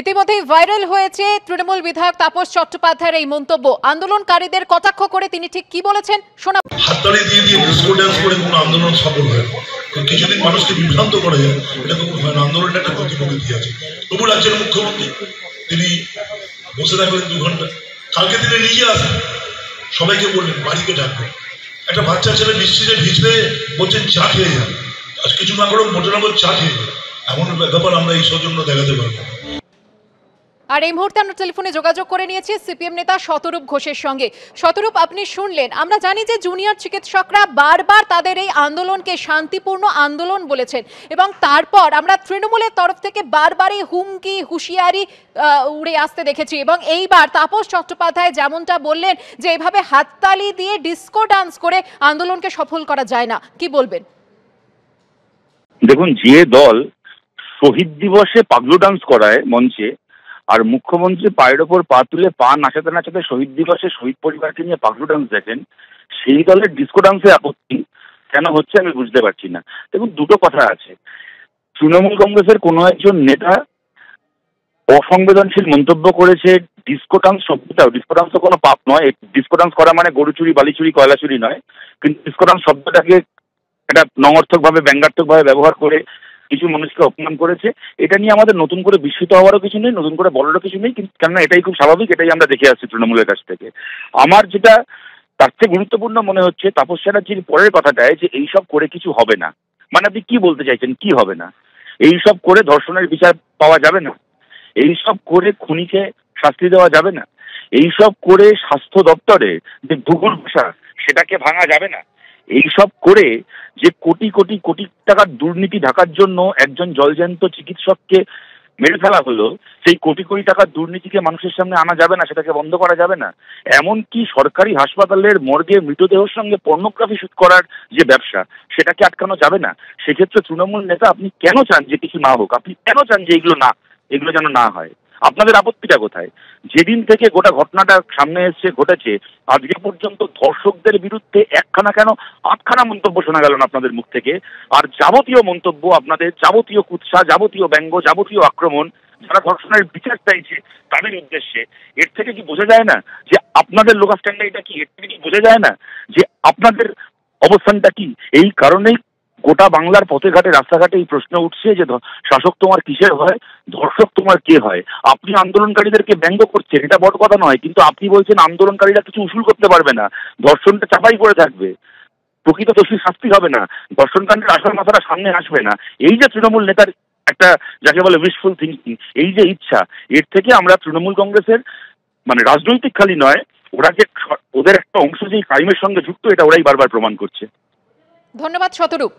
ইতিমধ্যেই ভাইরাল হয়েছে তৃণমূল বিধায়ক তাপস চট্টোপাধ্যায়ের এই মন্তব্য। আন্দোলনকারীদের কটাক্ষ করে তিনি ঠিক কি বলেছেন শোনাব। হাততালি দিয়ে দিয়ে ডিস্কো ড্যান্স করে কোনো আন্দোলন সফল হয় কিছুদিন মানুষকে বিভ্রান্ত করা যায় এটা তো হয় না। আন্দোলনের একটা গতি প্রকৃতি আছে। তবু রাজ্যের মুখ্যমন্ত্রী তিনি বসে থাকলেন 2 ঘন্টা। কালকে তিনি নিজে আসেন, সবাইকে বললেন বাড়িতে ডাকবেন। একটা বাচ্চা ছেলে বৃষ্টিতে ভিজলে বলছেন চা খেয়ে যান, আজ কিছু না করে মোটামুটি চা খেয়ে যান। এমন ব্যাপার আমরা এই সৌজন্য দেখাতে পারবো। আর এই মুহূর্তে আমরা টেলিফোনে যোগাযোগ করে নিয়েছি সিপিএম নেতা শতরূপ ঘোষের সঙ্গে। শতরূপ, আপনি শুনলেন, আমরা জানি যে জুনিয়র চিকিৎসকরা বারবার তাদের এই আন্দোলনকে শান্তিপূর্ণ আন্দোলন বলেছেন এবং তারপর আমরা তৃণমূলের তরফ থেকে বারবারই হুমকি হুঁশিয়ারি উড়ে আসতে দেখেছি এবং এইবার তাপস চট্টোপাধ্যায় যেমনটা বললেন যে এভাবে হাততালি দিয়ে ডিস্কো ডান্স করে আন্দোলনকে সফল করা যায় না, কি বলবেন? দেখুন, যে দল শহীদ দিবসে পাগলু ডান্স করায় মঞ্চে, আর মুখ্যমন্ত্রী পায়ের ওপর পা তুলে পা নাচাতে নাচাতে শহীদ দিবসে শহীদ পরিবারকে নিয়ে পাগলু ডান্স দেখেন, সেই দলের ডিস্কো ডান্সে আপত্তি কেন হচ্ছে আমি বুঝতে পারছি না। দেখুন, দুটো কথা আছে। তৃণমূল কংগ্রেসের কোনো একজন নেতা অসংবেদনশীল মন্তব্য করেছে। ডিস্কো ডান্স শব্দটাও, ডিস্কো ডান্স তো কোনো পাপ নয়। ডিস্কো ডান্স করা মানে গরু চুরি, বালি চুরি, কয়লা চুরি নয়। কিন্তু ডিস্কো ডান্স শব্দটাকে একটা নঙর্থকভাবে, ব্যঙ্গাত্মকভাবে ব্যবহার করে কিছু মানুষকে অপমান করেছে। এটা নিয়ে আমাদের নতুন করে বিস্মিত হওয়ারও কিছু নেই, নতুন করে বলারও কিছু নেই, কিন্তু কেননা এটাই খুব স্বাভাবিক, এটাই আমরা দেখে আসছি তৃণমূলের কাছ থেকে। আমার যেটা তার চেয়ে গুরুত্বপূর্ণ মনে হচ্ছে তাপস চ্যাটার্জির পরের কথাটায়, যে এইসব করে কিছু হবে না। মানে আপনি কি বলতে চাইছেন, কি হবে না? এইসব করে ধর্ষণের বিচার পাওয়া যাবে না, এইসব করে খুনিকে শাস্তি দেওয়া যাবে না, এইসব করে স্বাস্থ্য দপ্তরে যে ভূগোল ভাষা সেটাকে ভাঙা যাবে না, এইসব করে যে কোটি কোটি কোটি টাকার দুর্নীতি ঢাকার জন্য একজন জলজ্যান্ত চিকিৎসককে মেরে ফেলা হলো, সেই কোটি কোটি টাকার দুর্নীতিকে মানুষের সামনে আনা যাবে না, সেটাকে বন্ধ করা যাবে না। এমনকি সরকারি হাসপাতালের মর্গে মৃতদেহের সঙ্গে পর্নোগ্রাফি শুট করার যে ব্যবসা, সেটাকে আটকানো যাবে না। সেক্ষেত্রে তৃণমূল নেতা, আপনি কেন চান যে কিছু না হোক? আপনি কেন চান যে এগুলো যেন না হয়? আপনাদের আপত্তিটা কোথায়? যেদিন থেকে গোটা ঘটনাটা সামনে এসে ঘটেছে আজকে পর্যন্ত ধর্ষকদের বিরুদ্ধে একখানা কেন 8খানা মন্তব্য শোনা গেল না আপনাদের মুখ থেকে। আর যাবতীয় মন্তব্য, আপনাদের যাবতীয় কুৎসা, যাবতীয় ব্যঙ্গ, যাবতীয় আক্রমণ যারা ধর্ষণের বিচার চাইছে তাদের উদ্দেশ্যে। এর থেকে কি বোঝা যায় না যে আপনাদের লোকাল স্ট্যান্ডার্ডটা কি? এর থেকে কি বোঝা যায় না যে আপনাদের অবস্থানটা কি? এই কারণেই গোটা বাংলার পথে ঘাটে, রাস্তাঘাটে এই প্রশ্ন উঠছে যে শাসক তোমার কিসের হয়, ধর্ষক তোমার কে হয়? আপনি আন্দোলনকারীদেরকে ব্যঙ্গ করছেন, এটা বড় কথা নয়, কিন্তু আপনি বলছেন আন্দোলনকারীরা কিছু উসুল করতে পারবে না, ধর্ষণটা চাপাই পড়ে থাকবে, প্রকৃত দোষীর শাস্তি হবে না, ধর্ষণকাণ্ডের আসল মাথাটা সামনে আসবে না। এই যে তৃণমূল নেতার একটা, যাকে বলে উইশফুল থিঙ্কিং, এই যে ইচ্ছা, এর থেকে আমরা তৃণমূল কংগ্রেসের মানে রাজনৈতিক খালি নয়, ওরা যে ওদের একটা অংশ যেই ক্রাইমের সঙ্গে যুক্ত, এটা ওরাই বারবার প্রমাণ করছে। ধন্যবাদ শতরূপ।